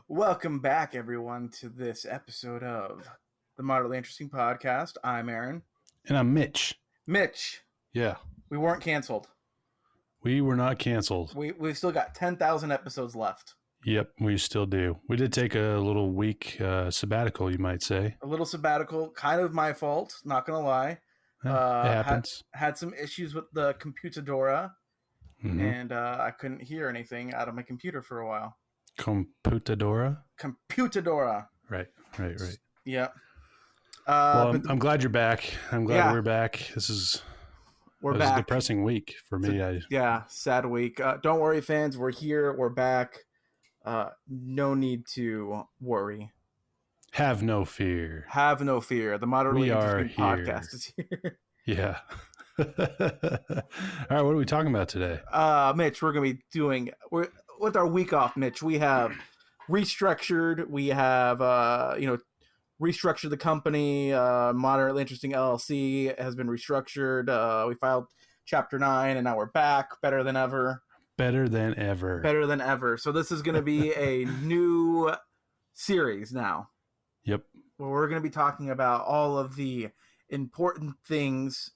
Welcome back, everyone, to this episode of the Moderately Interesting Podcast. I'm Aaron. And I'm Mitch. Mitch. Yeah. We weren't canceled. We were not canceled. We've still got 10,000 episodes left. Yep, we still do. We did take a little week sabbatical, you might say. A little sabbatical, kind of my fault, not going to lie. It happens. Had some issues with the Computadora, and I couldn't hear anything out of my computer for a while. Computadora? Computadora. Right. Yeah. Well, I'm glad you're back. I'm glad we're back. This is a depressing week for me. Sad week. Don't worry, fans. We're here. We're back. No need to worry. Have no fear. Have no fear. The Moderately Interesting Podcast is here. Yeah. All right, what are we talking about today? Mitch, we're going to be doing... With our week off, Mitch, we have restructured. We have, restructured the company. Moderately Interesting LLC has been restructured. We filed Chapter 9, and now we're back. Better than ever. Better than ever. So this is going to be a new series now. Yep. Where we're going to be talking about all of the important things,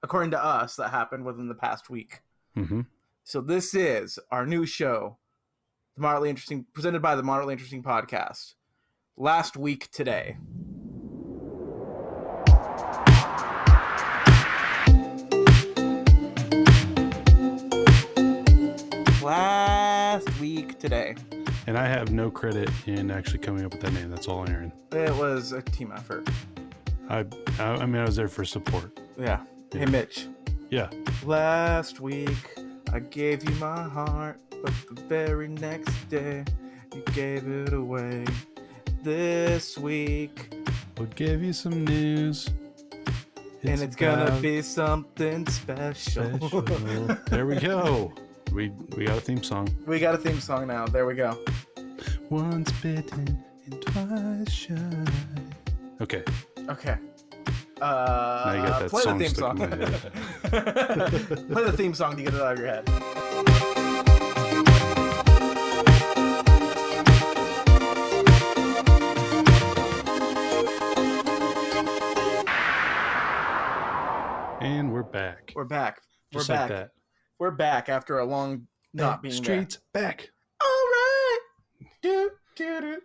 according to us, that happened within the past week. Mm-hmm. So this is our new show, the Moderately Interesting, presented by the Moderately Interesting Podcast. Last week today. Last week today. And I have no credit in actually coming up with that name. That's all Aaron. It was a team effort. I was there for support. Yeah. Hey, Mitch. Yeah. Last week, I gave you my heart, but the very next day, you gave it away. This week, we'll give you some news. And it's gonna be something special. There we go. We got a theme song. We got a theme song now. There we go. Once bitten and twice shy. Okay. Now you got that play song the theme stuck song. in my head. Play the theme song to get it out of your head. And we're back. We're back. Just we're like back. that. We're back after a long not being Streets there. back. All right. Do. Yeah,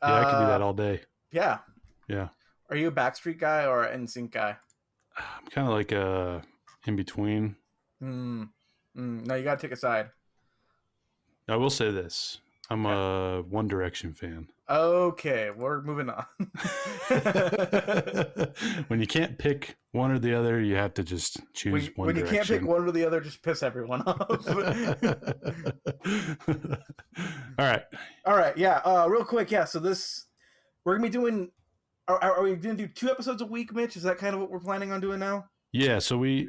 I could do that all day. Yeah. Yeah. Are you a Backstreet guy or an NSYNC guy? I'm kind of like in between. No, you got to take a side. I will say this. I'm a One Direction fan. Okay, we're moving on. When you can't pick one or the other, you have to just choose one direction. When you can't pick one or the other, just piss everyone off. All right, yeah. Real quick, yeah. So we're going to be doing... Are we going to do 2 episodes a week, Mitch? Is that kind of what we're planning on doing now? Yeah, so we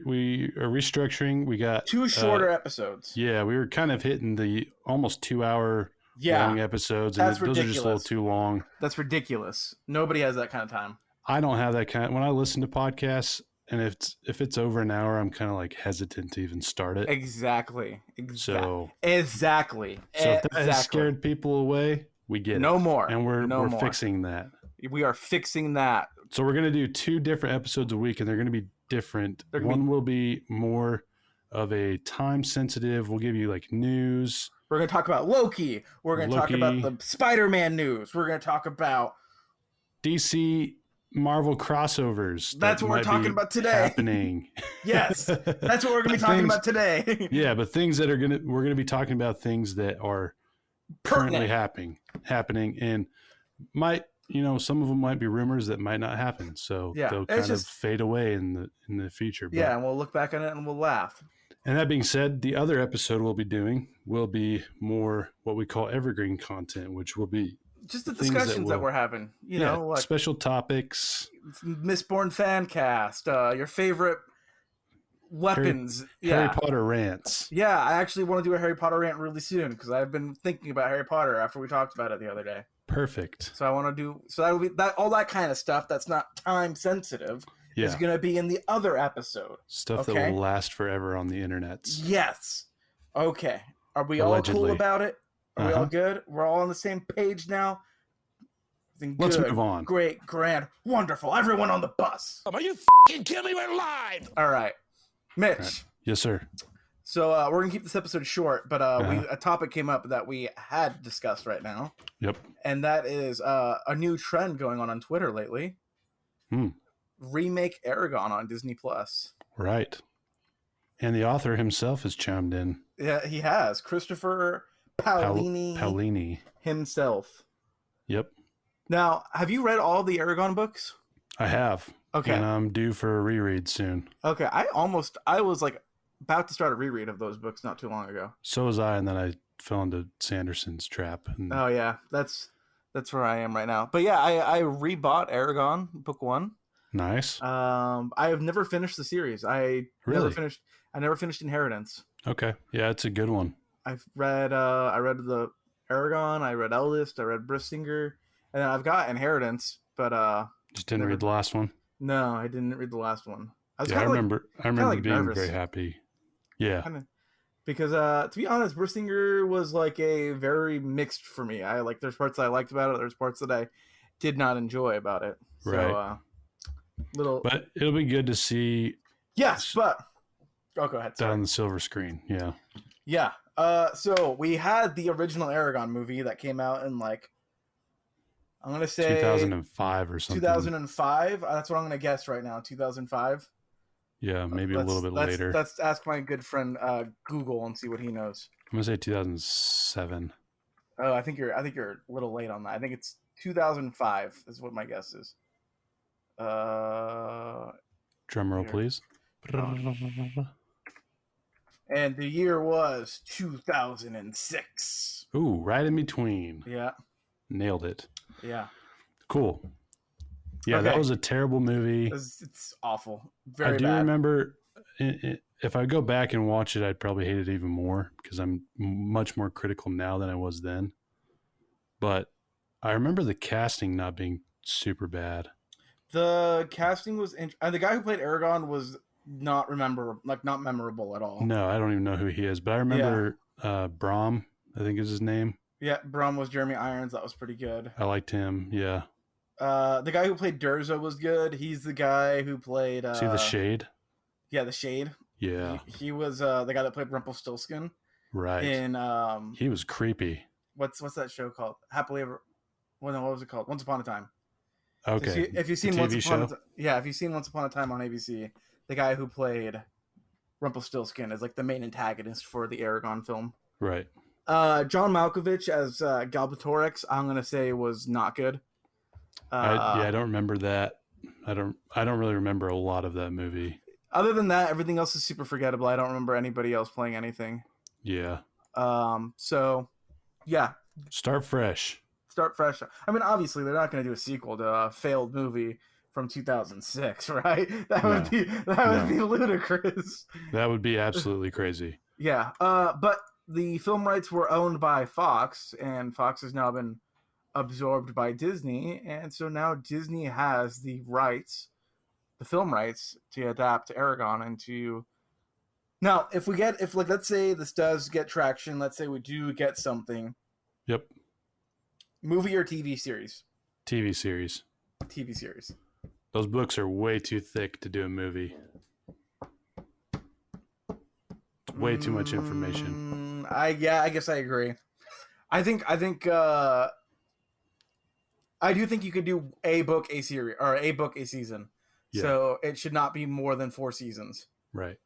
are restructuring. We got 2 shorter episodes. Yeah, we were kind of hitting the almost 2-hour long episodes, and those are just a little too long. That's ridiculous. Nobody has that kind of time. I don't have that kind. When I listen to podcasts, and if it's over an hour, I'm kind of like hesitant to even start it. Exactly. So if that has scared people away, we get no it. more, and we're more. fixing that. We are fixing that. So we're going to do 2 different episodes a week, and they're going to be different. One will be more of a time sensitive. We'll give you like news. We're going to talk about Loki. We're going to talk about the Spider-Man news. We're going to talk about DC Marvel crossovers. That's what we're talking about today. Happening. Yes, that's what we're going to be talking about today. Yeah, but things that we're going to be talking about things that are currently happening, and might. Some of them might be rumors that might not happen, so they'll kind of fade away in the future. But, and we'll look back on it and we'll laugh. And that being said, the other episode we'll be doing will be more what we call evergreen content, which will be just the discussions that we're having. Like special topics, Mistborn fan cast, your favorite weapons, Harry Potter rants. Yeah, I actually want to do a Harry Potter rant really soon because I've been thinking about Harry Potter after we talked about it the other day. Perfect. So I want to do that will be that all that kind of stuff that's not time sensitive is going to be in the other episode. Stuff that will last forever on the internet. Yes. Okay. Are we all cool about it? Are we all good? We're all on the same page now? Let's move on. Great, grand, wonderful. Everyone on the bus. Are you f***ing kidding me? We're live! All right. Mitch. All right. Yes, sir. So we're going to keep this episode short, but a topic came up that we had discussed right now. Yep. And that is a new trend going on Twitter lately. Remake Aragon on Disney+. Right. And the author himself has chimed in. Yeah, he has. Christopher Paolini himself. Yep. Now, have you read all the Aragon books? I have. Okay. And I'm due for a reread soon. Okay. I was like about to start a reread of those books not too long ago. So was I, and then I fell into Sanderson's trap. And... Oh yeah, that's where I am right now. But yeah, I rebought Aragon book 1. Nice. I have never finished the series. I never finished Inheritance. Okay. Yeah, it's a good one. I've read I read the Aragon, I read Eldest, I read Brissinger, and then I've got Inheritance, but just didn't read the last one. No, I didn't read the last one. I remember being nervous. Very happy. Yeah. Because to be honest, Brissinger was like a very mixed for me. There's parts that I liked about it, there's parts that I did not enjoy about it. So, right. But it'll be good to see. Yes, but go ahead. Sorry. Down on the silver screen. Yeah. Yeah. So we had the original Aragon movie that came out in I'm going to say 2005 or something. 2005. That's what I'm going to guess right now. 2005. Yeah, maybe a little bit later. Let's ask my good friend Google and see what he knows. I'm going to say 2007. Oh, I think you're a little late on that. I think it's 2005 is what my guess is. Drum roll, please. And the year was 2006. Ooh, right in between. Yeah. Nailed it. Yeah. Cool. Yeah, okay. That was a terrible movie. It's awful. Very bad. I do remember, if I go back and watch it, I'd probably hate it even more because I'm much more critical now than I was then. But I remember the casting not being super bad. The casting was the guy who played Aragon was not memorable at all. No, I don't even know who he is, but I remember Brom, I think is his name. Yeah, Brom was Jeremy Irons. That was pretty good. I liked him, yeah. The guy who played Durza was good. He's the guy who played... See The Shade? Yeah, The Shade. Yeah. He was the guy that played Rumpelstiltskin. Right. And he was creepy. What's that show called? Happily Ever... Well, no, what was it called? Once Upon a Time. Okay. If you've seen Once Upon a Time on ABC, the guy who played Rumpelstiltskin is like the main antagonist for the Aragon film. Right. John Malkovich as Galbatorix, I'm gonna say was not good. I don't remember that. I don't really remember a lot of that movie. Other than that, everything else is super forgettable. I don't remember anybody else playing anything. Yeah. So, yeah. Start fresh. I mean, obviously, they're not going to do a sequel to a failed movie from 2006, right? That would be ludicrous. That would be absolutely crazy. Yeah. But the film rights were owned by Fox, and Fox has now been absorbed by Disney, and so now Disney has the film rights to adapt Aragon into. Now, if let's say this does get traction, let's say we do get something. Yep. Movie or TV series? TV series. TV series. Those books are way too thick to do a movie. Way too much information. I guess I agree. I do think you could do a book, a series, or a book, a season. Yeah. So it should not be more than 4 seasons. Right.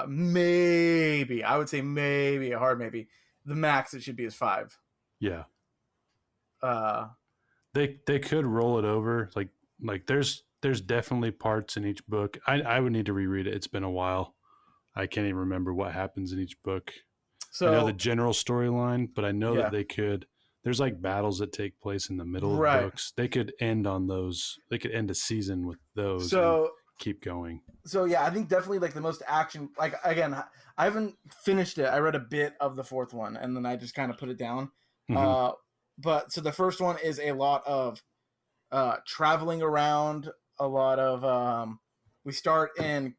Maybe. I would say maybe, a hard maybe. The max it should be is 5. Yeah. They could roll it over. Like there's definitely parts in each book. I would need to reread it. It's been a while. I can't even remember what happens in each book. So I know the general storyline, but I know that they could. There's like battles that take place in the middle of books. They could end on those. They could end a season with those. So and keep going. So yeah, I think definitely like the most action. Like again, I haven't finished it. I read a bit of the 4th one, and then I just kind of put it down. Mm-hmm. But so the first one is a lot of traveling around. A lot of we start in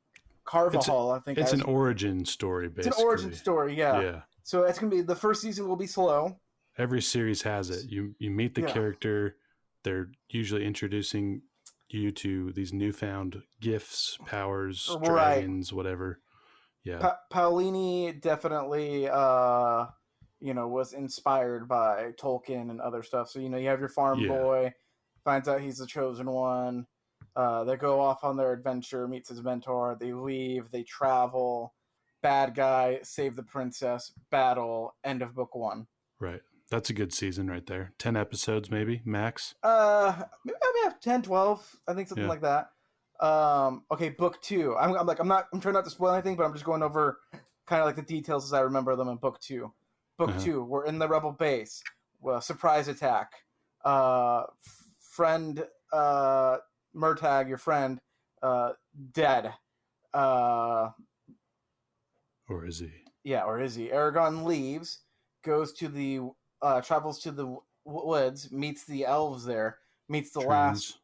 Carvajal. I think it's an origin story. Basically, it's an origin story. Yeah. So it's gonna be the first season will be slow. Every series has it. You meet the character. They're usually introducing you to these newfound gifts, powers, dragons, whatever. Yeah. Paolini definitely, was inspired by Tolkien and other stuff. So, you have your farm boy, finds out he's the chosen one. They go off on their adventure, meets his mentor. They leave, they travel. Bad guy, save the princess, battle, end of book 1. Right. That's a good season right there. 10 episodes, maybe, max? Maybe I have 10, 12. I think something like that. Okay, book 2. I'm trying not to spoil anything, but I'm just going over kind of like the details as I remember them in book 2. Book 2, we're in the rebel base. Surprise attack. Friend, Murtag, your friend, dead. Or is he? Yeah, or is he? Aragorn leaves, goes to the travels to the woods, meets the elves there, meets the last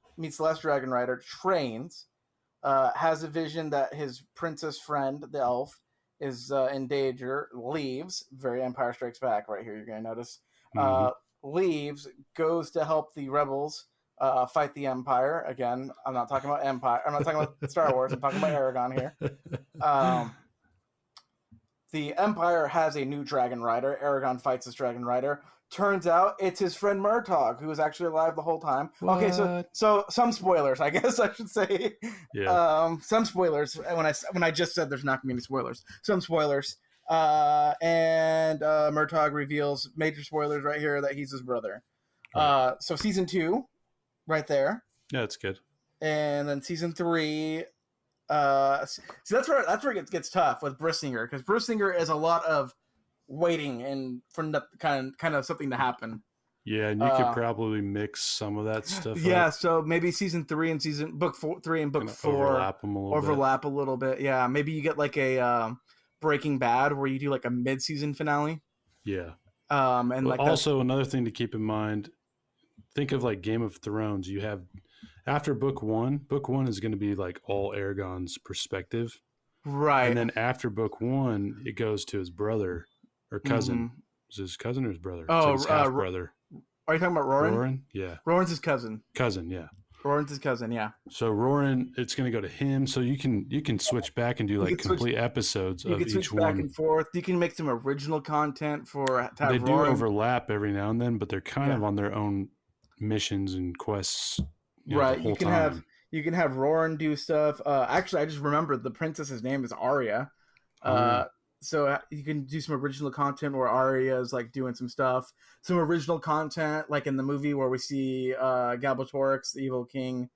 dragon rider, trains, has a vision that his princess friend, the elf, is in danger, leaves. Very Empire Strikes Back right here. You're gonna notice. Leaves, goes to help the rebels fight the Empire. Again, I'm not talking about Empire. I'm not talking about Star Wars. I'm talking about Aragorn here. The Empire has a new dragon rider. Aragorn fights this dragon rider. Turns out it's his friend Murtagh, who was actually alive the whole time. What? Okay, so some spoilers, I guess I should say. Yeah. Some spoilers. When I just said there's not going to be any spoilers. Some spoilers. And Murtagh reveals major spoilers right here that he's his brother. Right. So season 2, right there. Yeah, that's good. And then season 3. So that's where it gets tough with Brissinger, because Brissinger is a lot of waiting and for kind of something to happen. Yeah, and you could probably mix some of that stuff. Yeah, up. So maybe season 3 and book 3 and book 4 overlap them a little bit. Yeah, maybe you get like a Breaking Bad where you do like a mid-season finale. Yeah. And like also another thing to keep in mind, think of like Game of Thrones. You have after book 1 is going to be like all Aragorn's perspective. Right. And then after book 1, it goes to his brother or cousin. Mm-hmm. Is his cousin or his brother? Oh, his half brother. Are you talking about Roran? Roran? Yeah. Roran's his cousin. Cousin, yeah. Roran's his cousin, yeah. So Roran, it's going to go to him. So you can switch back and do like complete episodes of each one. You can switch back and forth. You can make some original content for They do overlap every now and then, but they're kind of on their own missions and quests. Right. You can have Roran do stuff. Actually, I just remembered the princess's name is Arya. So you can do some original content where Arya is like doing some stuff. Some original content, like in the movie where we see Galbatorix, the evil king,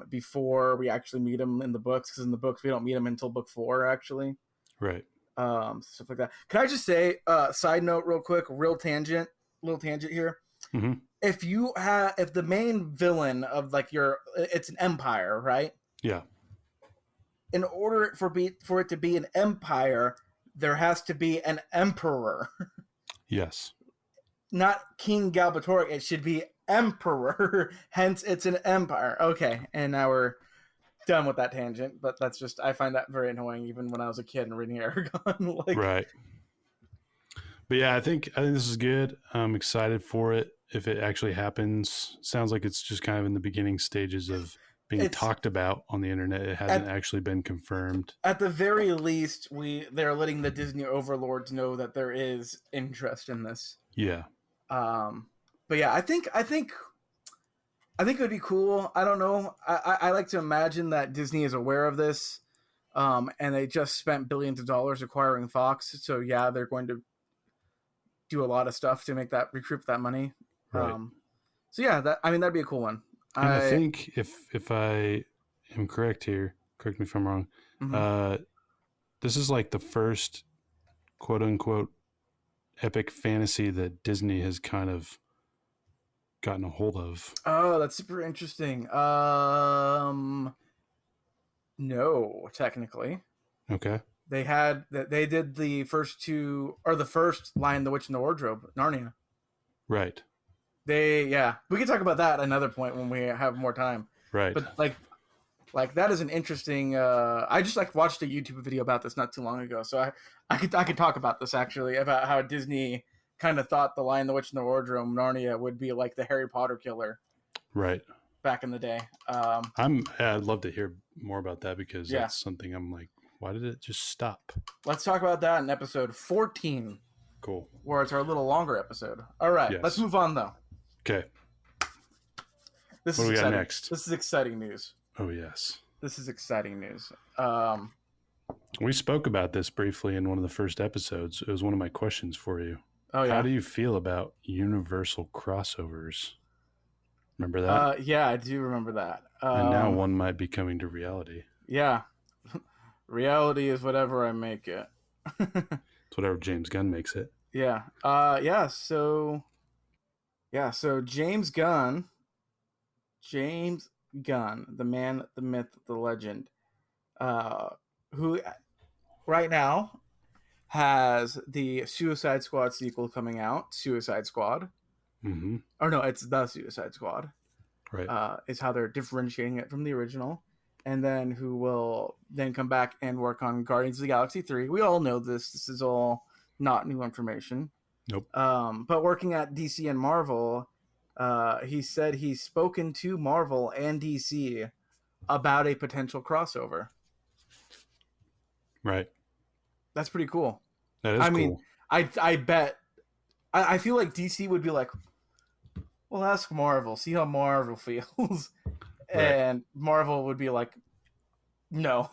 before we actually meet him in the books. Because in the books we don't meet him until book 4, actually. Right. Stuff like that. Can I just say, side note, real quick, little tangent here. Mm-hmm. If the main villain of like it's an empire, right? Yeah. In order for it to be an empire, there has to be an emperor. Yes. Not King Galbatorix. It should be emperor. Hence, it's an empire. Okay, and now we're done with that tangent. But that's just, I find that very annoying, even when I was a kid and reading Aragon. Right. But yeah, I think this is good. I'm excited for it. If it actually happens, sounds like it's just kind of in the beginning stages of being talked about on the internet. It hasn't actually been confirmed. At the very least, they're letting the Disney overlords know that there is interest in this. Yeah. But yeah, I think it would be cool. I don't know. I like to imagine that Disney is aware of this, and they just spent billions of dollars acquiring Fox. So yeah, they're going to do a lot of stuff to recoup that money. Right. So yeah, that'd be a cool one. And I think if I am correct here, correct me if I'm wrong. Mm-hmm. This is like the first quote unquote epic fantasy that Disney has kind of gotten a hold of. Oh, that's super interesting. No, technically. Okay. They did the first 2, or the first Lion, the Witch, and the Wardrobe, Narnia. Right. We can talk about that at another point when we have more time. Right. But like Like that is an interesting. I just like watched a YouTube video about this not too long ago, so I could talk about this actually about how Disney kind of thought the Lion, the Witch, and the Wardrobe, Narnia, would be like the Harry Potter killer, right? Back in the day. I'd love to hear more about that because that's something I'm like, why did it just stop? Let's talk about that in episode 14. Cool. Where it's our little longer episode. All right, let's move on though. Okay. What do we got next? This is exciting news. Oh yes. This is exciting news. We spoke about this briefly in one of the first episodes. It was one of my questions for you. Oh yeah. How do you feel about universal crossovers? Remember that? Yeah, I do remember that. And now one might be coming to reality. Yeah. Reality is whatever I make it. It's whatever James Gunn makes it. Yeah. So James Gunn, the man, the myth, the legend, who right now has the Suicide Squad sequel coming out, Suicide Squad. Mm-hmm. Or no, it's the Suicide Squad. Right. Is how they're differentiating it from the original. And then who will then come back and work on Guardians of the Galaxy 3. We all know this. This is all not new information. Nope. But working at DC and Marvel, he said he's spoken to Marvel and DC about a potential crossover. Right. That's pretty cool. That is cool. Mean, I bet. I feel like DC would be like, well, ask Marvel. See how Marvel feels. Right. And Marvel would be like, no.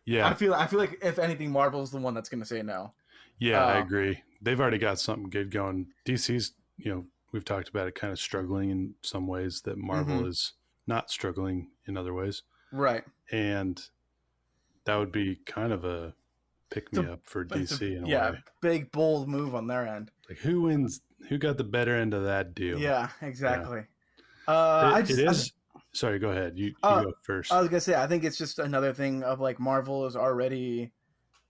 Yeah. I feel like if anything, Marvel's the one that's going to say no. Yeah, I agree. They've already got something good going. DC's, we've talked about it kind of struggling in some ways that Marvel is not struggling in other ways. Right. And that would be kind of a pick-me-up for DC in a way. Yeah, big, bold move on their end. Like, who wins? Who got the better end of that deal? Yeah, exactly. Yeah. Sorry, go ahead. You go first. I was going to say, I think it's just another thing of, like, Marvel is already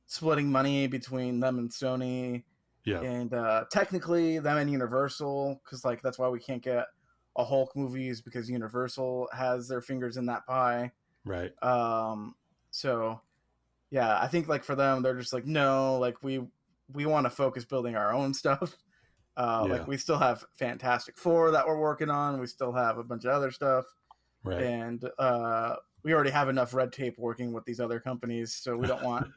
splitting money between them and Sony. Yeah. And technically, them and Universal, because, like, that's why we can't get a Hulk movies, because Universal has their fingers in that pie. Right. So, yeah, I think, like, for them, they're just like, no, like, we want to focus building our own stuff. Like, we still have Fantastic Four that we're working on. We still have a bunch of other stuff. Right. And we already have enough red tape working with these other companies, so we don't want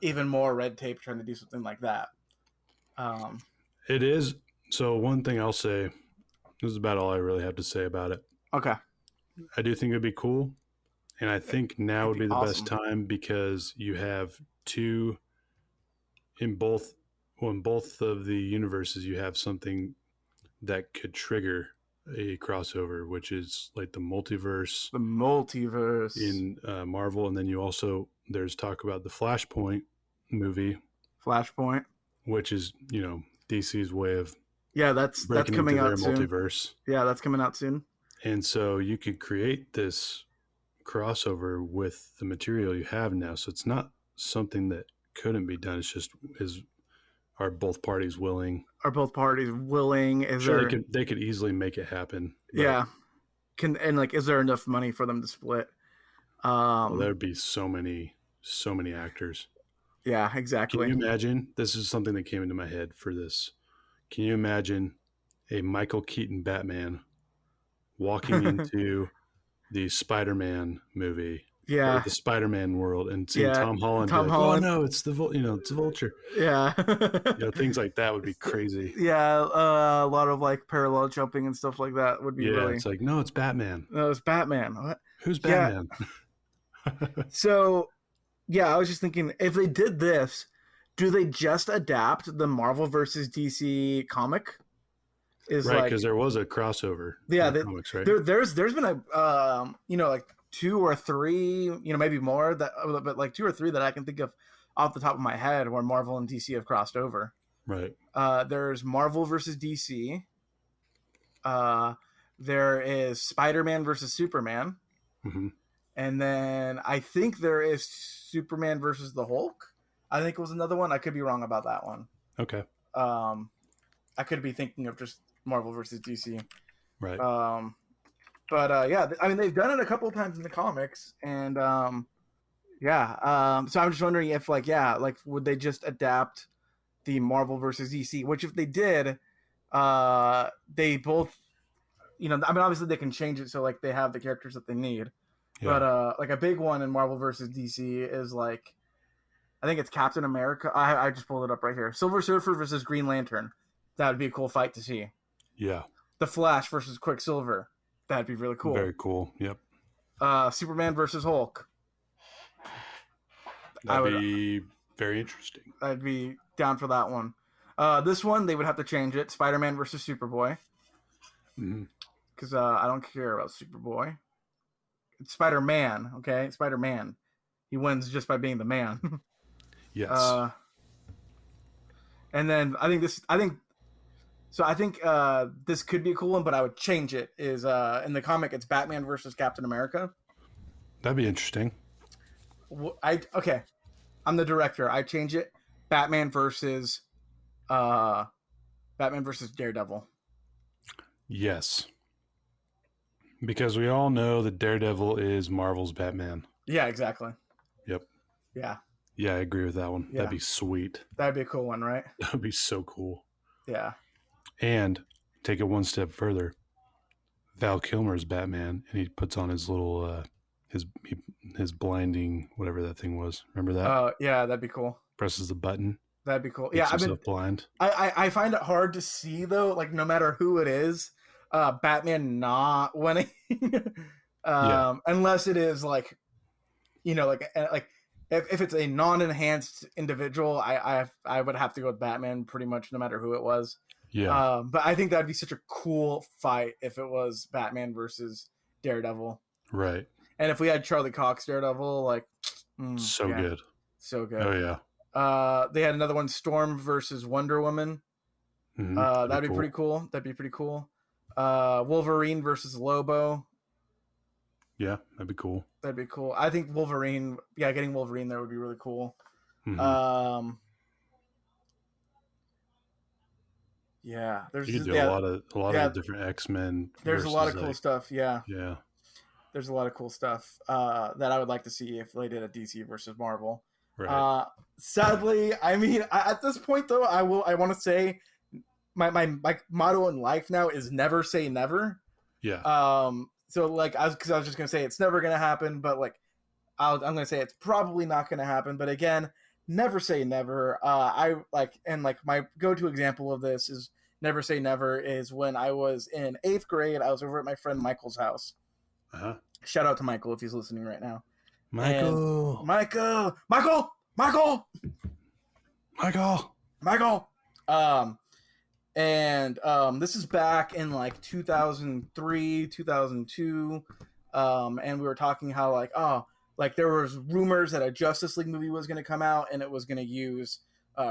even more red tape trying to do something like that. It is. So one thing I'll say, this is about all I really have to say about it. Okay. I do think it'd be cool. And I think now would be the best time because you have two in both of the universes, you have something that could trigger a crossover, which is like the multiverse in Marvel. And then there's talk about the Flashpoint movie, which is, DC's way of that's coming out soon. Multiverse. Yeah, that's coming out soon. And so you could create this crossover with the material you have now. So it's not something that couldn't be done. It's just are both parties willing? They could easily make it happen. Yeah. Is there enough money for them to split? There'd be so many actors. Yeah, exactly. Can you imagine? This is something that came into my head for this. Can you imagine a Michael Keaton Batman walking into the Spider-Man movie? Yeah, the Spider-Man world, and seeing Tom Holland. Oh no, it's the it's Vulture. Yeah, things like that would be crazy. Yeah, a lot of like parallel jumping and stuff like that would be. Yeah, it's like no, it's Batman. No, it's Batman. What? Who's Batman? Yeah. So, yeah, I was just thinking, if they did this, do they just adapt the Marvel versus DC comic? Right, because there was a crossover. Yeah, in the comics, right? There's been a like 2 or 3, maybe more but like 2 or 3 that I can think of off the top of my head where Marvel and DC have crossed over. Right. There's Marvel versus DC. There is Spider-Man versus Superman. Mm-hmm. And then I think there is Superman versus the Hulk. I think it was another one. I could be wrong about that one. Okay. I could be thinking of just Marvel versus DC. Right. But yeah, I mean, they've done it a couple of times in the comics, and so I'm just wondering if, like, would they just adapt the Marvel versus DC? Which, if they did, they both, I mean, obviously they can change it so like they have the characters that they need, but like a big one in Marvel versus DC is like, I think it's Captain America. I just pulled it up right here. Silver Surfer versus Green Lantern. That would be a cool fight to see. Yeah. The Flash versus Quicksilver. That'd be really cool. Very cool. Yep. Superman versus Hulk. That'd be very interesting. I'd be down for that one. This one, they would have to change it. Spider-Man versus Superboy. Because I don't care about Superboy. It's Spider-Man, okay? Spider-Man. He wins just by being the man. Yes. And then I think this could be a cool one, but I would change it. Is in the comic, it's Batman versus Captain America. That'd be interesting. Okay. I'm the director. I change it. Batman versus Daredevil. Yes. Because we all know that Daredevil is Marvel's Batman. Yeah, exactly. Yep. Yeah. Yeah, I agree with that one. Yeah. That'd be sweet. That'd be a cool one, right? That'd be so cool. Yeah. And take it one step further. Val Kilmer's Batman, and he puts on his little his blinding, whatever that thing was. Remember that? Yeah, that'd be cool. Presses the button. That'd be cool. Yeah, I've been blind. I find it hard to see though, like no matter who it is, Batman not winning, unless it is like, like if it's a non-enhanced individual, I would have to go with Batman pretty much no matter who it was. Yeah. But I think that'd be such a cool fight if it was Batman versus Daredevil. Right. And if we had Charlie Cox Daredevil, like so good. So good. Oh yeah. They had another one, Storm versus Wonder Woman. That'd be pretty cool. That'd be pretty cool. Wolverine versus Lobo. Yeah, that'd be cool. That'd be cool. I think Wolverine, getting Wolverine there would be really cool. Yeah, there's you could do a lot of different X-Men. There's a lot of cool stuff. Yeah. Yeah. There's a lot of cool stuff that I would like to see if they did a DC versus Marvel. Right. Sadly, I mean, at this point though, I want to say my motto in life now is never say never. Yeah. So like I was just gonna say it's never gonna happen, but like I'm gonna say it's probably not gonna happen. But again, never say never. My go-to example of this is never say never is when I was in 8th grade. I was over at my friend Michael's house. Shout out to Michael if he's listening right now. Michael. This is back in like 2003, 2002. And we were talking how there was rumors that a Justice League movie was going to come out and it was going to use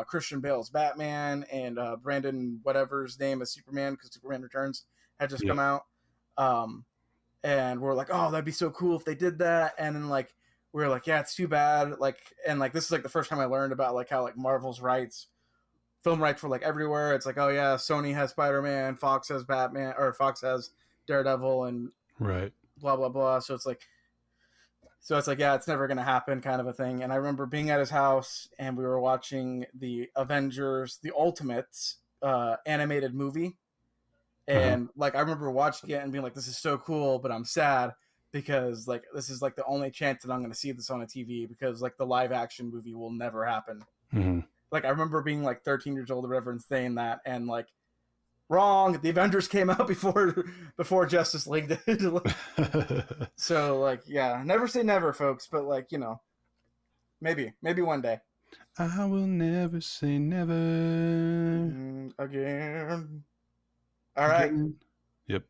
Christian Bale's Batman and Brandon whatever's name as Superman, because Superman Returns had just come out. And we're like, oh, that'd be so cool if they did that. And then like we were like, yeah, it's too bad. This is like the first time I learned about like how like Marvel's film rights were like everywhere. It's like, oh yeah, Sony has Spider-Man, Fox has Batman, or Fox has Daredevil, and right, blah blah blah. So it's like, yeah, it's never gonna happen, kind of a thing. And I remember being at his house and we were watching the Avengers, the Ultimates animated movie. And like I remember watching it and being like, this is so cool, but I'm sad because like this is like the only chance that I'm going to see this on a TV, because like the live action movie will never happen. Like I remember being like 13 years old or whatever and saying that, and like, wrong, the Avengers came out before Justice League did. So like, yeah, never say never, folks, but like, maybe one day. I will never say never again. All right. Yep.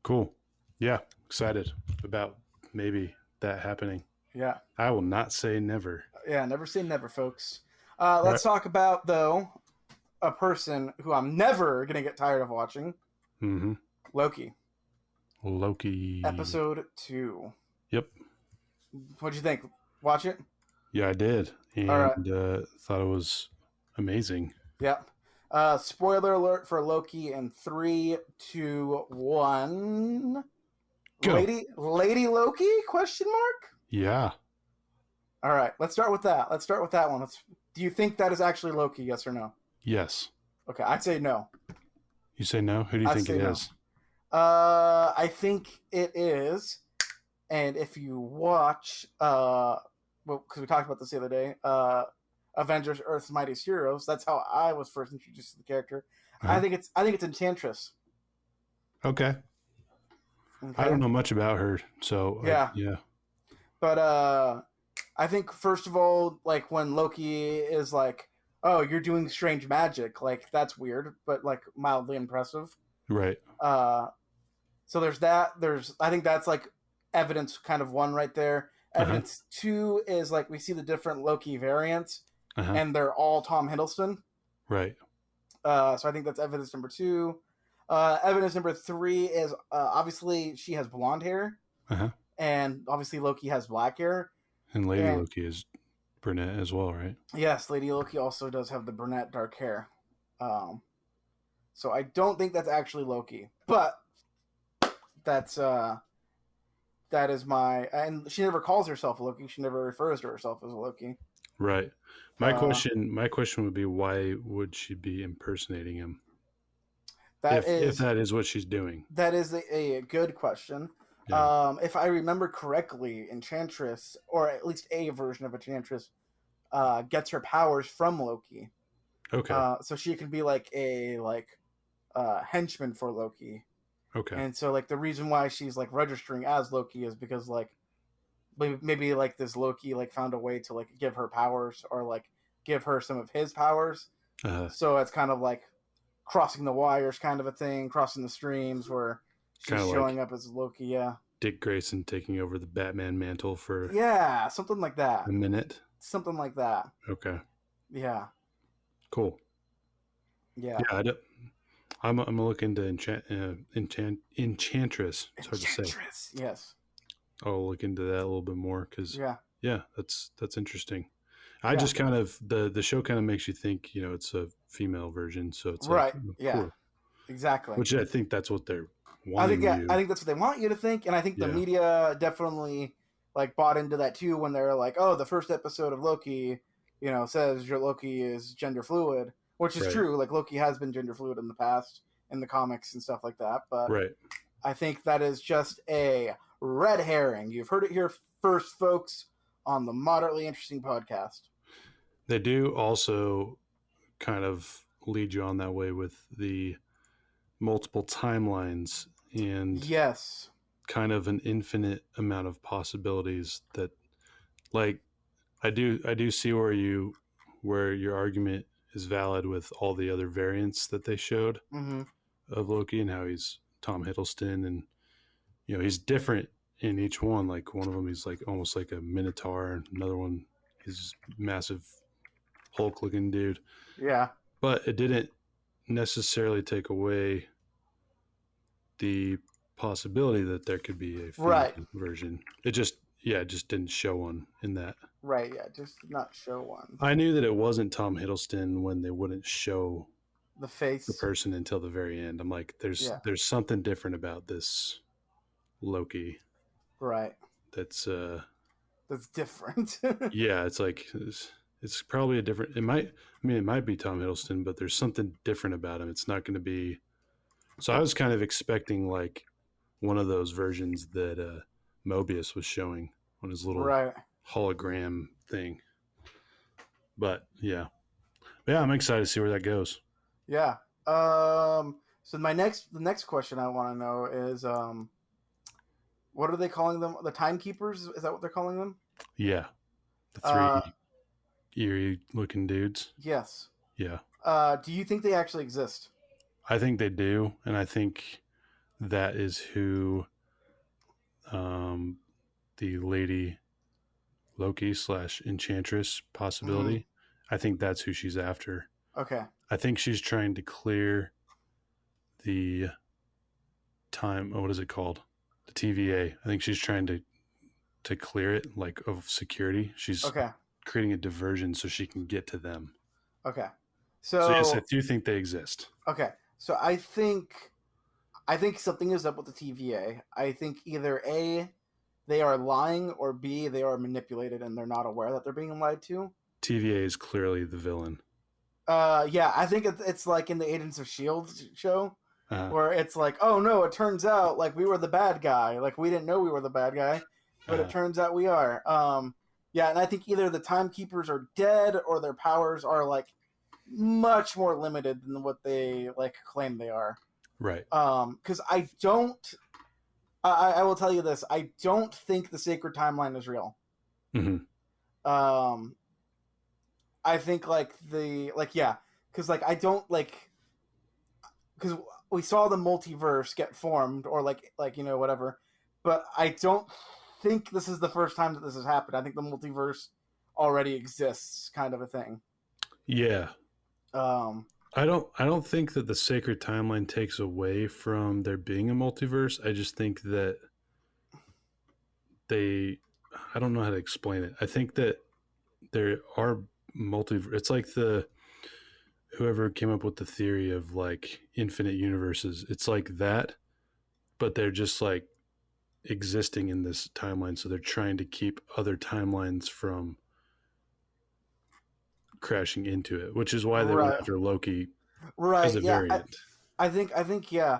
Cool. Yeah. Excited about maybe that happening. Yeah. I will not say never. Yeah. Never say never, folks. Let's talk about, though, a person who I'm never going to get tired of watching. Loki. Episode 2. Yep. What'd you think? Watch it? Yeah, I did. And thought it was amazing. Yep. Spoiler alert for Loki in 3, 2, 1. Go. Lady Loki? Question mark? Yeah. All right, let's start with that. One. Do you think that is actually Loki? Yes or no? Yes. Okay, I'd say no. You say no? Who do you think it is? I think it is. And if you watch, well, because we talked about this the other day, Avengers: Earth's Mightiest Heroes. That's how I was first introduced to the character. Uh-huh. I think it's Enchantress. Okay. I don't know much about her, so yeah. But I think first of all, like when Loki is like, "Oh, you're doing strange magic," like that's weird, but like mildly impressive. Right. So there's that. I think that's like evidence kind of one right there. Evidence two is like we see the different Loki variants, and they're all Tom Hiddleston. Right. So I think that's evidence number two. Evidence number three is obviously she has blonde hair, and obviously Loki has black hair. And Lady Loki is brunette as well, right? Yes, Lady Loki also does have the brunette dark hair. So I don't think that's actually Loki, but that is my, and she never calls herself Loki. She never refers to herself as a Loki. Right. My question would be, why would she be impersonating him? If that is what she's doing. That is a good question. Yeah. If I remember correctly, Enchantress, or at least a version of Enchantress, gets her powers from Loki. Okay. So she can be like a henchman for Loki. Okay. And so like the reason why she's like registering as Loki is because like maybe like this Loki like found a way to like give her powers or like give her some of his powers. So it's kind of like crossing the wires kind of a thing, crossing the streams where she's showing up as Loki. Yeah. Dick Grayson taking over the Batman mantle for something like that. A minute. Something like that. Okay. Yeah. Cool. Yeah. Yeah. I'm gonna look into Enchantress. It's hard to say. Yes. I'll look into that a little bit more because that's interesting. I just kind of the show kind of makes you think, it's a female version, so it's right. Like, cool. Exactly. Which I think that's what they're wanting. I think that's what they want you to think, and I think the media definitely like bought into that too when they're like, "Oh, the first episode of Loki, says your Loki is gender fluid," which is true. Like Loki has been gender fluid in the past in the comics and stuff like that, but I think that is just a red herring. You've heard it here first, folks, on the Moderately Interesting podcast. They do also kind of lead you on that way with the multiple timelines and kind of an infinite amount of possibilities that, like, I do see where your argument is valid with all the other variants that they showed of Loki and how he's Tom Hiddleston and he's different in each one. Like one of them he's like almost like a minotaur, and another one he's massive Hulk looking dude. Yeah. But it didn't necessarily take away the possibility that there could be a female version. It just didn't show one in that. Right, yeah, just not show one. I knew that it wasn't Tom Hiddleston when they wouldn't show the face, the person until the very end. I'm like, there's something different about this Loki. Right. That's different. Yeah, it's like it's probably a different. It might be Tom Hiddleston, but there's something different about him. It's not going to be. So I was kind of expecting like one of those versions that Mobius was showing on his little hologram thing. But yeah, I'm excited to see where that goes. Yeah. So the next question I want to know is what are they calling them? The timekeepers? Is that what they're calling them? Yeah. The three eerie looking dudes. Yes. Yeah. Do you think they actually exist? I think they do, and I think that is who the Lady Loki / Enchantress possibility. I think that's who she's after. Okay. I think she's trying to clear the time. What is it called? The TVA. I think she's trying to clear it, like, of security. She's creating a diversion so she can get to them. Okay. So yes, I do think they exist. Okay. So I think I think something is up with the TVA. I think either A, they are lying, or B, they are manipulated and they're not aware that they're being lied to. TVA is clearly the villain. Yeah, I think it's like in the Agents of S.H.I.E.L.D. show, where it's like, oh no, it turns out like we were the bad guy. Like we didn't know we were the bad guy, but it turns out we are. Yeah, and I think either the timekeepers are dead or their powers are like much more limited than what they like claim they are. Right. Because I will tell you this, I don't think the sacred timeline is real. Mm-hmm. I think because I don't because we saw the multiverse get formed or whatever, but I don't think this is the first time that this has happened. I think the multiverse already exists, kind of a thing. Yeah. I don't think that the sacred timeline takes away from there being a multiverse. I just think that I don't know how to explain it. I think that there are multiverse. It's like whoever came up with the theory of like infinite universes. It's like that, but they're just like existing in this timeline. So they're trying to keep other timelines from crashing into it, which is why they went after Loki as a variant. I think yeah.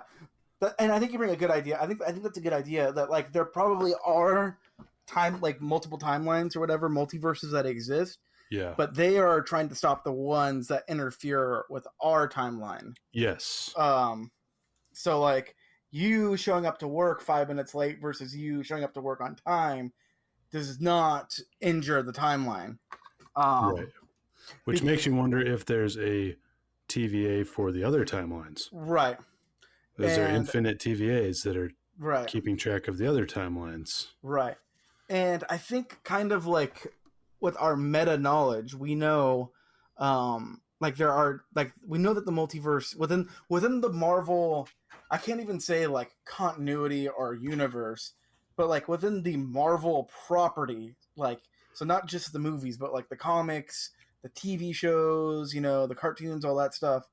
And I think you bring a good idea. I think that's a good idea that like there probably are multiple timelines or whatever, multiverses that exist. Yeah. But they are trying to stop the ones that interfere with our timeline. Yes. So like you showing up to work 5 minutes late versus you showing up to work on time does not injure the timeline. Right. Which makes you wonder if there's a TVA for the other timelines. Right. Is there infinite TVAs that are keeping track of the other timelines? Right. And I think kind of like with our meta knowledge, we know we know that the multiverse within the Marvel, I can't even say like continuity or universe, but like within the Marvel property, like, so not just the movies, but like the comics, the TV shows, the cartoons, all that stuff.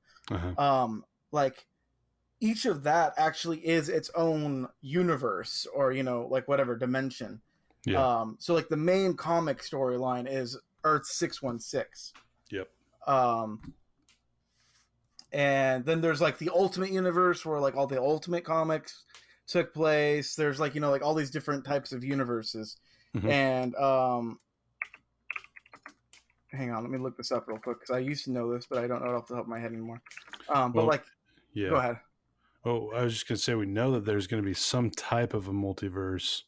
Like each of that actually is its own universe or, whatever dimension. Yeah. So like the main comic storyline is Earth 616. Yep. And then there's like the Ultimate Universe where like all the Ultimate comics took place. There's like, like all these different types of universes. Mm-hmm. And hang on, let me look this up real quick because I used to know this, but I don't know it off the top of my head anymore. Yeah. Go ahead. Oh, I was just going to say, we know that there's going to be some type of a multiverse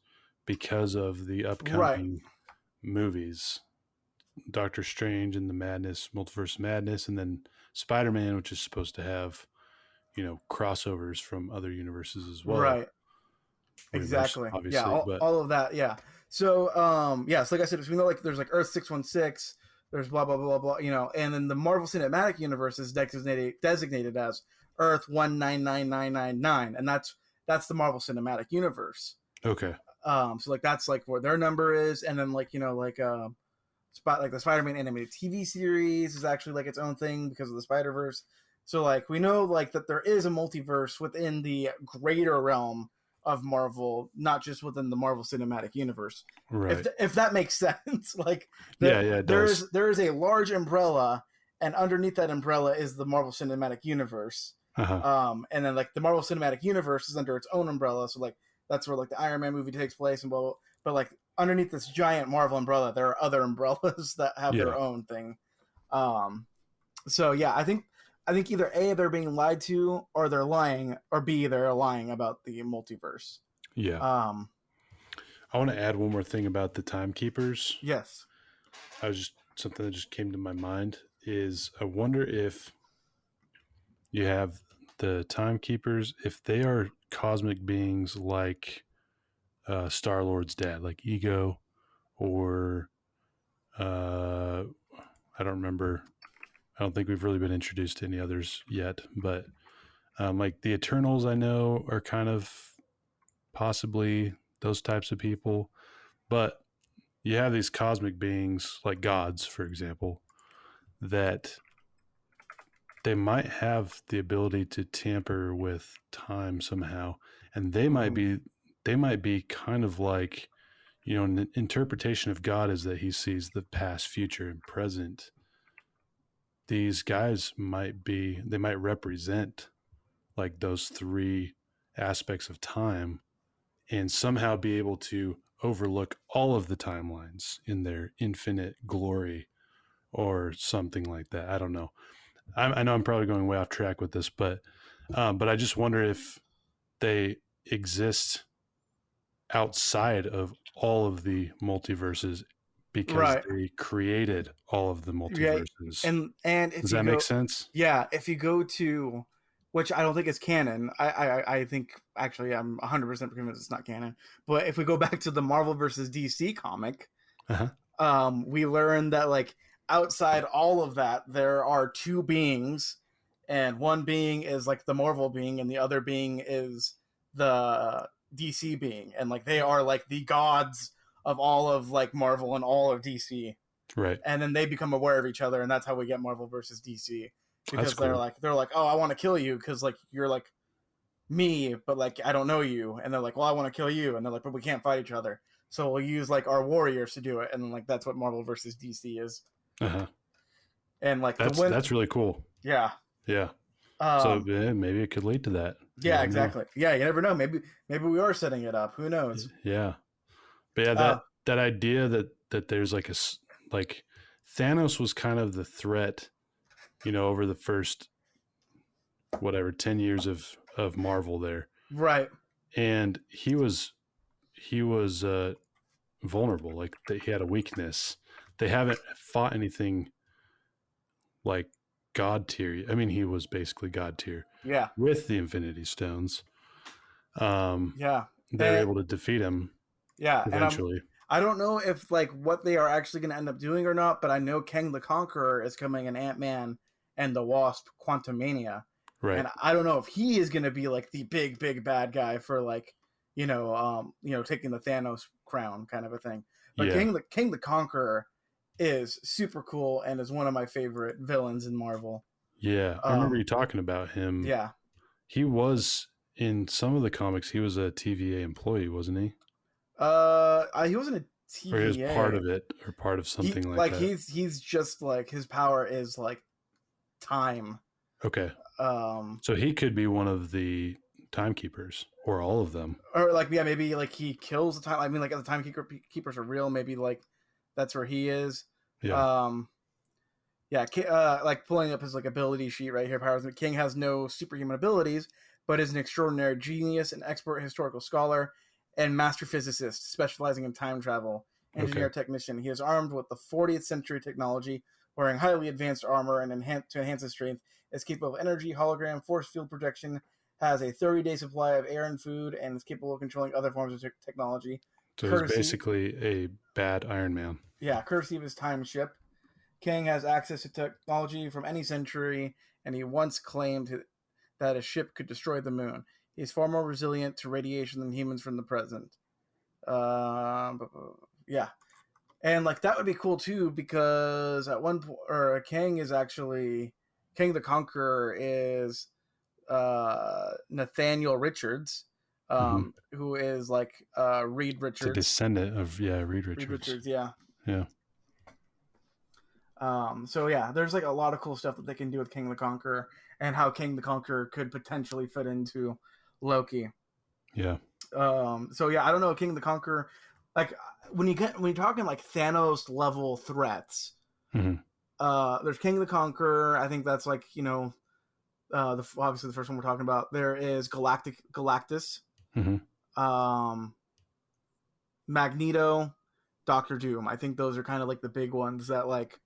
because of the upcoming movies. Doctor Strange and the Multiverse Madness, and then Spider-Man, which is supposed to have, crossovers from other universes as well. Right. Exactly. Obviously, all of that. Yeah. So, so like I said, we know like there's like Earth 616, there's blah, blah, blah, blah, and then the Marvel Cinematic Universe is designated as Earth 199999, and that's the Marvel Cinematic Universe. Okay. So like that's like where their number is, and then like the Spider-Man animated TV series is actually like its own thing because of the Spider-Verse. So like we know like that there is a multiverse within the greater realm of Marvel, not just within the Marvel Cinematic Universe. Right. If that makes sense. Like it does. There is a large umbrella, and underneath that umbrella is the Marvel Cinematic Universe. And then like the Marvel Cinematic Universe is under its own umbrella. So like that's where like the Iron Man movie takes place and blah, blah, but like underneath this giant Marvel umbrella, there are other umbrellas that have their own thing. So yeah, I think either A, they're being lied to, or they're lying, or B, they're lying about the multiverse. Yeah. I want to add one more thing about the timekeepers. Yes. Something that just came to my mind is I wonder if you have the timekeepers, if they are cosmic beings like Star-Lord's dad, like Ego, or I don't remember. I don't think we've really been introduced to any others yet, but like the Eternals, I know are kind of possibly those types of people, but you have these cosmic beings like gods, for example, that they might have the ability to tamper with time somehow, and they might be kind of like, an interpretation of God is that he sees the past, future, and present. These guys they might represent like those three aspects of time and somehow be able to overlook all of the timelines in their infinite glory or something like that. I don't know. I know I'm probably going way off track with this, but I just wonder if they exist outside of all of the multiverses because they created all of the multiverses. And if does that make sense? Yeah, if you go to, which I don't think is canon. I think actually I'm 100% convinced it's not canon. But if we go back to the Marvel versus DC comic, we learn that like outside all of that, there are two beings, and one being is like the Marvel being, and the other being is the DC being, and like they are like the gods of all of like Marvel and all of DC. Right. And then they become aware of each other, and that's how we get Marvel versus DC. Because they're like, oh, I want to kill you because like you're like me, but like I don't know you. And they're like, well, I want to kill you, and they're like, but we can't fight each other, so we'll use like our warriors to do it. And then like that's what Marvel versus DC is. And like that's really cool. Yeah. So maybe it could lead to that. Yeah, exactly. Yeah, you never know. Maybe we are setting it up. Who knows? Yeah. But yeah, that idea that there's like like Thanos was kind of the threat, over the first 10 years of Marvel there. Right. And he was vulnerable. Like he had a weakness. They haven't fought anything like God tier. I mean, he was basically God tier. Yeah. With the Infinity Stones. Yeah. They're able to defeat him. Yeah. Eventually. And I don't know if like what they are actually going to end up doing or not, but I know Kang the Conqueror is coming in Ant-Man and the Wasp: Quantumania. Right. And I don't know if he is going to be like the big bad guy for like, taking the Thanos crown kind of a thing. But King the Conqueror is super cool and is one of my favorite villains in Marvel. Yeah. I remember you talking about him. Yeah. He was in some of the comics. He was a TVA employee, wasn't he? He wasn't a TVA. Or he was part of it, or part of something like that. He's just like his power is like time. Okay. So he could be one of the timekeepers, or all of them. Or like maybe like he kills the time. I mean, like if the timekeepers are real, maybe like that's where he is. Yeah. Like pulling up his like ability sheet right here. Powers. King has no superhuman abilities, but is an extraordinary genius, an expert historical scholar, and master physicist specializing in time travel, engineer technician. He is armed with the 40th century technology, wearing highly advanced armor and to enhance his strength, is capable of energy, hologram, force field projection, has a 30-day supply of air and food, and is capable of controlling other forms of technology. So he's basically a bad Iron Man. Yeah, courtesy of his time ship. King has access to technology from any century, and he once claimed that a ship could destroy the moon. He's far more resilient to radiation than humans from the present. Yeah. And like that would be cool too, because at one point, or King the Conqueror is Nathaniel Richards, who is like Reed Richards. It's a descendant of Reed Richards. Reed Richards, yeah. Yeah. So yeah, there's like a lot of cool stuff that they can do with King the Conqueror, and how King the Conqueror could potentially fit into Loki. Yeah. So yeah, I don't know, King the Conqueror, like when you're talking like Thanos level threats, there's King the Conqueror. I think that's like, obviously the first one we're talking about. There is Galactus, Magneto, Doctor Doom. I think those are kind of like the big ones that like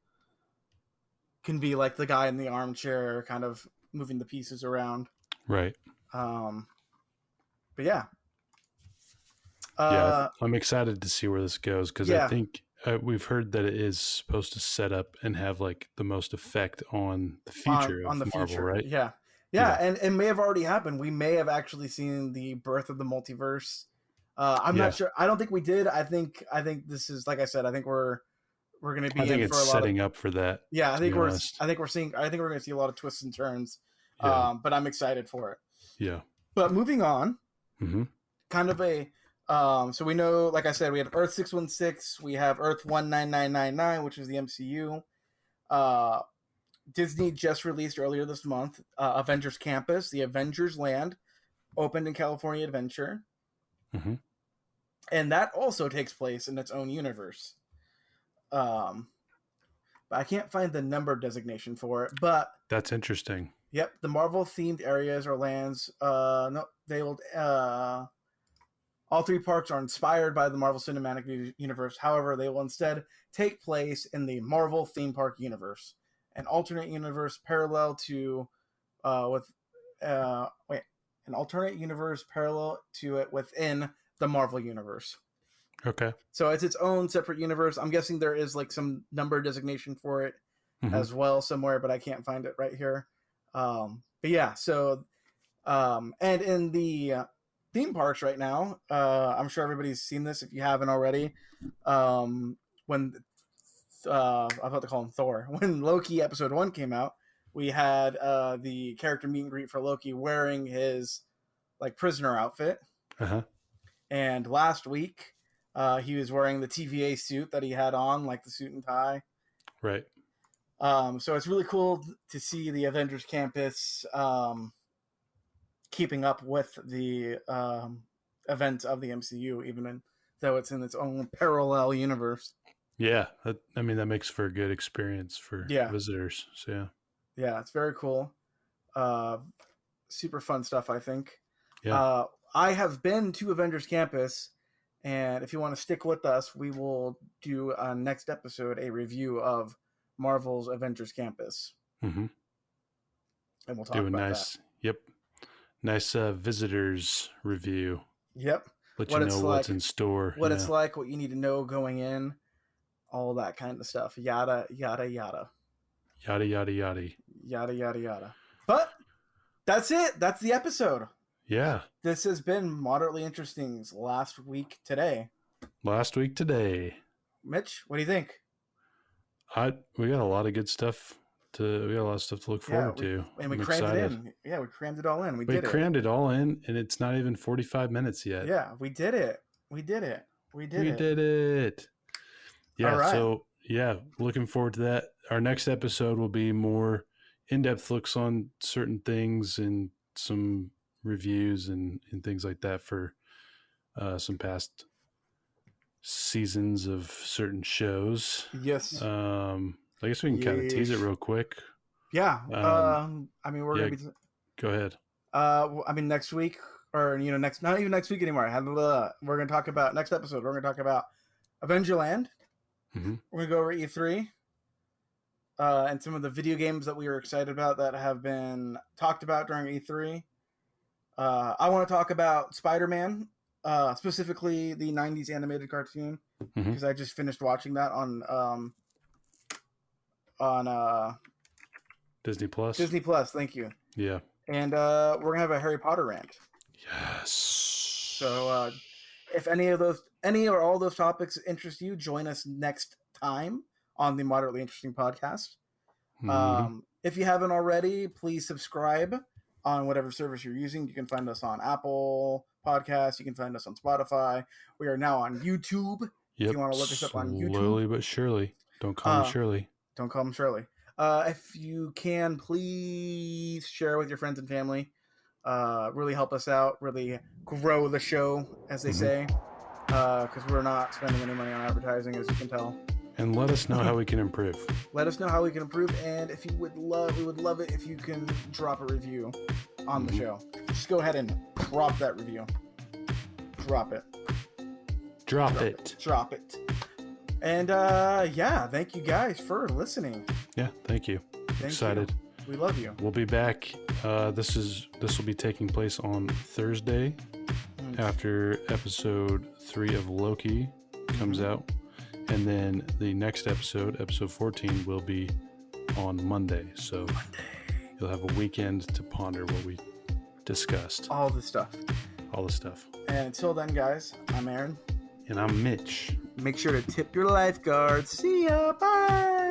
can be like the guy in the armchair kind of moving the pieces around. Right. But yeah. I'm excited to see where this goes, because I think we've heard that it is supposed to set up and have like the most effect on the future of Marvel, future. Right? Yeah. And it may have already happened. We may have actually seen the birth of the multiverse. I'm not sure. I don't think we did. I think this is, like I said, I think we're we're going to be I think in it's for a lot setting up for that. Yeah, I think we're going to see a lot of twists and turns. Yeah. But I'm excited for it. Yeah. But moving on, Mm-hmm. kind of a so we know, like I said, we have Earth 616, we have Earth 19999, which is the MCU. Disney just released earlier this month Avengers Campus, the Avengers Land, opened in California Adventure. Mm-hmm. And that also takes place in its own universe. But I can't find the number designation for it. But that's interesting. Yep, the Marvel-themed areas or lands. All three parks are inspired by the Marvel Cinematic Universe. However, they will instead take place in the Marvel theme park universe, an alternate universe parallel to it within the Marvel universe. Okay. So it's its own separate universe. I'm guessing there is like some number designation for it as well somewhere, but I can't find it right here. But yeah, so and in the theme parks right now, I'm sure everybody's seen this if you haven't already. When I'm about to call him Thor. When Loki episode 1 came out, we had the character meet and greet for Loki wearing his like prisoner outfit. Uh-huh. And last week, he was wearing the TVA suit that he had on, like the suit and tie. Right. So it's really cool to see the Avengers Campus keeping up with the events of the MCU, even though it's in its own parallel universe. Yeah, that makes for a good experience for visitors. So yeah, it's very cool. Super fun stuff, I think. Yeah. I have been to Avengers Campus, and if you want to stick with us, we will do next episode a review of Marvel's Avengers Campus. Mm-hmm. And we'll talk about that. Yep. Nice visitors review. Yep. Let you know what's in store. What it's like, what you need to know going in, all that kind of stuff. Yada, yada, yada. Yada, yada, yada. Yada, yada, yada. But that's it. That's the episode. Yeah. This has been Moderately Interesting's last week today. Mitch, what do you think? We got a lot of good stuff to look forward to. And we crammed it in. Yeah, we crammed it all in. We crammed it all in, and it's not even 45 minutes yet. Yeah, we did it. We did it. Yeah, right. So yeah, looking forward to that. Our next episode will be more in-depth looks on certain things and some reviews and things like that for some past seasons of certain shows. Yes. I guess we can kind of tease it real quick. Yeah. We're gonna be. Go ahead. Next week, or not even next week anymore. We're gonna talk about next episode. We're gonna talk about Avenger Land. Mm-hmm. We're gonna go over E3, and some of the video games that we were excited about that have been talked about during E3. I want to talk about Spider-Man, specifically the '90s animated cartoon, because I just finished watching that on Disney Plus. Disney Plus, thank you. Yeah. And we're gonna have a Harry Potter rant. Yes. So if any or all those topics interest you, join us next time on the Moderately Interesting podcast. If you haven't already, please subscribe on whatever service you're using. You can find us on Apple Podcasts. You can find us on Spotify. We are now on YouTube. Yep. If you want to look us up on YouTube. Slowly but surely. Don't call me Shirley. Don't call him Shirley. If you can, please share with your friends and family. Really help us out. Really grow the show, as they say. Because we're not spending any money on advertising, as you can tell. And let us know how we can improve. Let us know how we can improve. And if you would love, we would love it if you can drop a review on the show. Just go ahead and drop that review. Drop it. Drop it. Drop it. And thank you guys for listening. Yeah, thank you. Excited. We love you. We'll be back. This will be taking place on Thursday after episode 3 of Loki comes out. And then the next episode 14, will be on Monday. So you'll have a weekend to ponder what we discussed. All the stuff. And And until then, guys, I'm Aaron. And I'm Mitch. Make sure to tip your lifeguards. See ya. Bye.